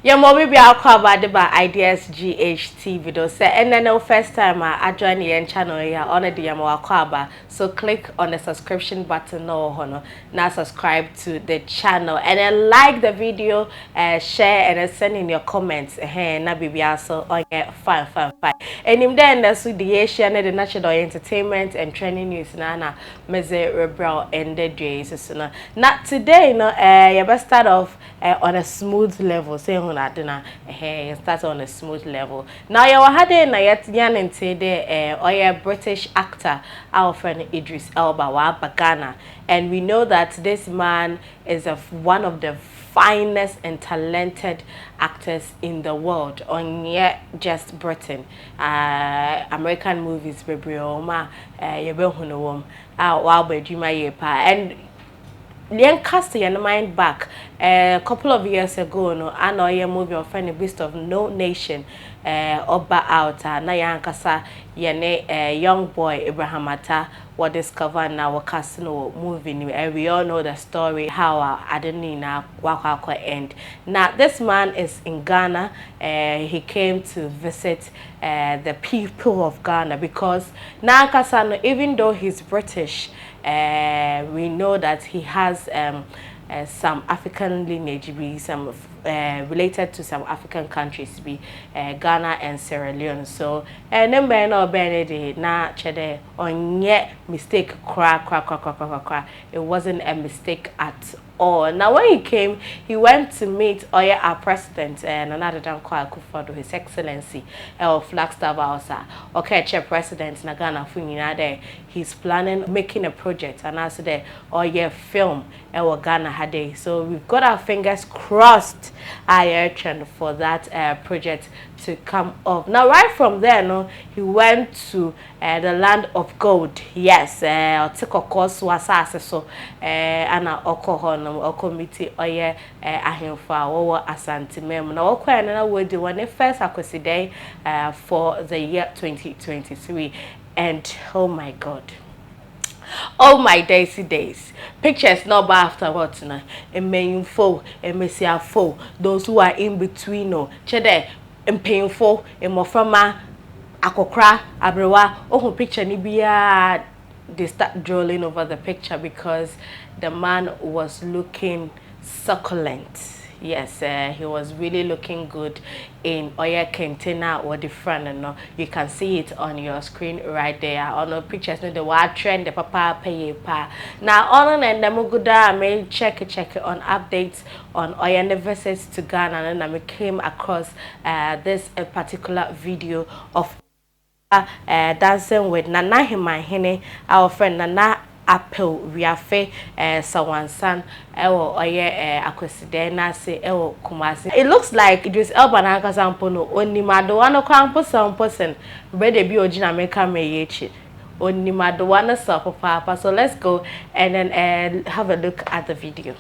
Yeah, mommy be our covered by Ideas GHT video. Say, and then the first time I join the channel here on the Yamawa. So click on the subscription button no now subscribe to the channel and then like the video, share and then send in your comments. Hey, na baby also on fine. And in then that's the Asian the national entertainment and training news na meze rebel and the days so not today no you best start off on a smooth level. Say start on a smooth level. Now you had na yet yan and say the or British actor our friend Idris Elba wa Ghana, and we know that this man is one of the finest and talented actors in the world, on yet just Britain. American movies bebre oma yebehunowom wow and Lian cast your mind back a couple of years ago. No, I know your movie of friend Beast of No Nation. Oba out na yankasa yene young boy Abraham Atta what discover now what cast no movie. We all know the story how Adenina Wakako end. Now this man is in Ghana. He came to visit the people of Ghana because now Kasano, even though he's British. We know that he has some African lineage, be some related to some African countries, be Ghana and Sierra Leone. So, number no benedi na chede on yet mistake cra. It wasn't a mistake at all. Now, when he came, he went to meet our president and another than Kufuor, His Excellency Flagstaff Hausa. Okay, Chair President na Ghana Funyina there. He's planning making a project and also the film Ghana had. So we've got our fingers crossed for that project to come up. Now right from there, no, he went to the land of gold. Yes, take a course was so ana okomiti oye ahemfa wo asante mem na okwa na wodi one First Akwasidae for the year 2023. And oh my God, oh my days. Pictures not bad afterwards now. A meaningful, a messiaful, those who are in between no chede and painful, a mofama, akokra, abrewa, oh picture nibia. They start drooling over the picture because the man was looking succulent. Yes, he was really looking good in Oya container or the front, and you can see it on your screen right there. On the pictures, the wild trend, the papa pay pa. Now, on and Namuguda, I may check on updates on Oya visits to Ghana, and I came across this particular video of dancing with Nana Hemanhene, our friend Nana Apau, Wiafe, Sawoansan, Akwasidae na se Kumasi. It looks like Idris Elba na kasampono oni madoano kwampo some person ready be ojina meka meyechi. Oni madoano so papa. So let's go and then have a look at the video.